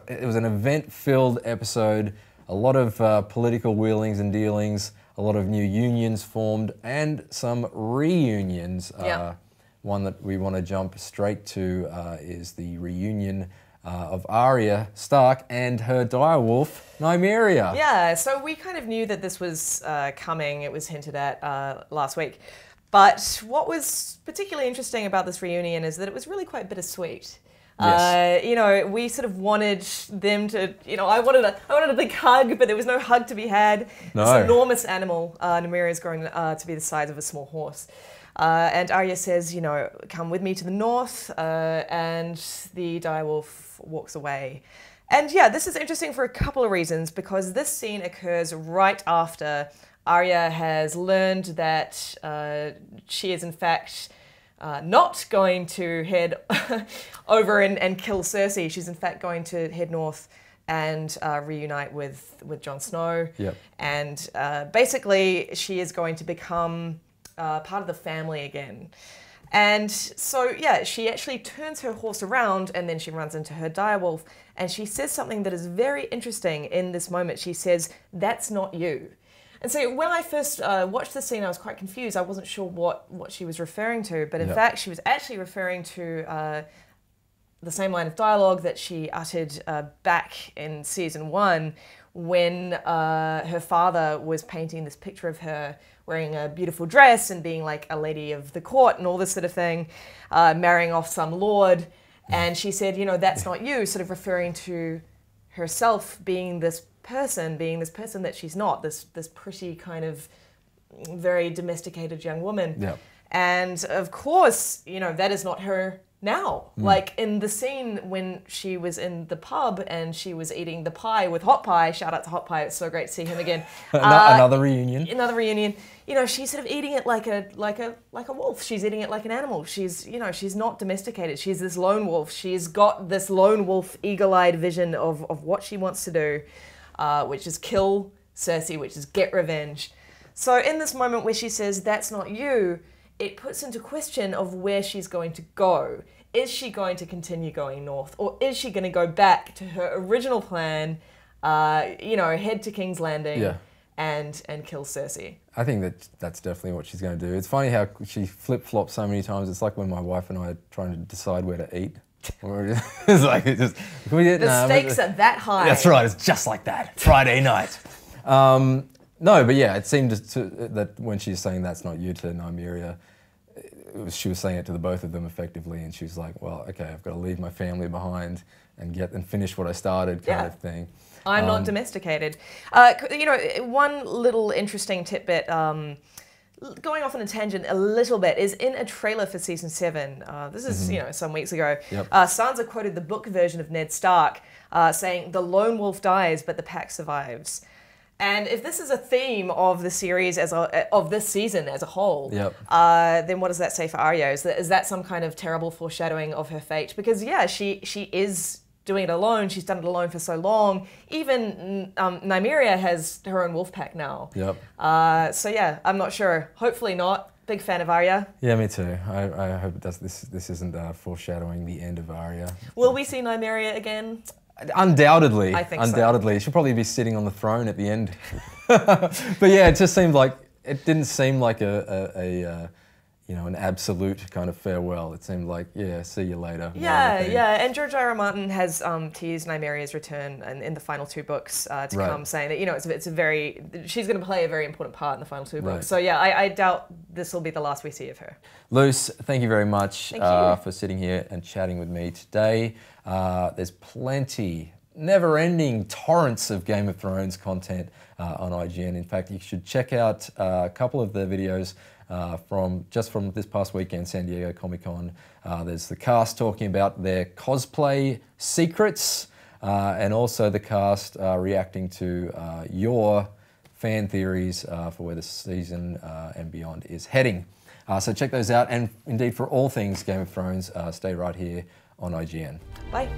it was an event-filled episode. A lot of political wheelings and dealings. A lot of new unions formed and some reunions. One that we want to jump straight to is the reunion of Arya Stark and her direwolf, Nymeria. Yeah, so we kind of knew that this was coming. It was hinted at last week. But what was particularly interesting about this reunion is that it was really quite bittersweet. Yes. You know, we sort of wanted them to, you know, I wanted a big hug, but there was no hug to be had. No. This enormous animal, Nymeria, is growing to be the size of a small horse. And Arya says, you know, come with me to the north, and the direwolf walks away. And yeah, this is interesting for a couple of reasons, because this scene occurs right after Arya has learned that she is in fact not going to head over and kill Cersei. She's in fact going to head north and reunite with Jon Snow. Yep. And basically she is going to become part of the family again. And so, yeah, she actually turns her horse around and then she runs into her direwolf and she says something that is very interesting in this moment. She says, "That's not you." And so when I first watched the scene, I was quite confused. I wasn't sure what she was referring to, but in fact, she was actually referring to the same line of dialogue that she uttered back in season 1 when her father was painting this picture of her wearing a beautiful dress and being like a lady of the court and all this sort of thing, marrying off some lord. And she said, you know, "That's not you," sort of referring to herself being this person that she's not, this pretty kind of very domesticated young woman. Yep. And of course, you know, that is not her now. Like in the scene when she was in the pub and she was eating the pie with Hot Pie, shout out to Hot Pie, it's so great to see him again. Another reunion. Another reunion. You know, she's sort of eating it like a wolf. She's eating it like an animal. She's, you know, she's not domesticated. She's this lone wolf. She's got this lone wolf eagle-eyed vision of what she wants to do, which is kill Cersei, which is get revenge. So in this moment where she says, "That's not you," it puts into question of where she's going to go. Is she going to continue going north, or is she going to go back to her original plan, you know, head to King's Landing and kill Cersei? I think that's definitely what she's going to do. It's funny how she flip-flops so many times. It's like when my wife and I are trying to decide where to eat. It's like, can we get, the stakes are that high. That's right, it's just like that. Friday night. No, but yeah, it seemed that when she's saying "that's not you" to Nymeria, she was saying it to the both of them effectively, and she was like, "Well, okay, I've got to leave my family behind and finish what I started," kind of thing. I'm not domesticated. You know, one little interesting tidbit, going off on a tangent a little bit, is in a trailer for season 7. This is, you know, some weeks ago. Sansa quoted the book version of Ned Stark, saying, "The lone wolf dies, but the pack survives." And if this is a theme of the series of this season as a whole, then what does that say for Arya? Is that some kind of terrible foreshadowing of her fate? Because yeah, she is doing it alone. She's done it alone for so long. Even Nymeria has her own wolf pack now. So yeah, I'm not sure. Hopefully not. Big fan of Arya. Yeah, me too. I hope it does. This isn't foreshadowing the end of Arya. Will we see Nymeria again? Undoubtedly. I think undoubtedly. So. She'll probably be sitting on the throne at the end. But yeah, it just seemed like, it didn't seem like a you know, an absolute kind of farewell. It seemed like, yeah, see you later. Yeah. And George R. R. Martin has teased Nymeria's return in the final 2 books to come, saying that, you know, it's a very, she's going to play a very important part in the final 2 books. So yeah, I doubt this will be the last we see of her. Luce, thank you very much for sitting here and chatting with me today. There's plenty, never-ending torrents of Game of Thrones content on IGN. In fact, you should check out a couple of the videos from this past weekend, San Diego Comic-Con. There's the cast talking about their cosplay secrets, and also the cast reacting to your fan theories for where the season and beyond is heading. So check those out, and indeed for all things Game of Thrones, stay right here on IGN. Bye.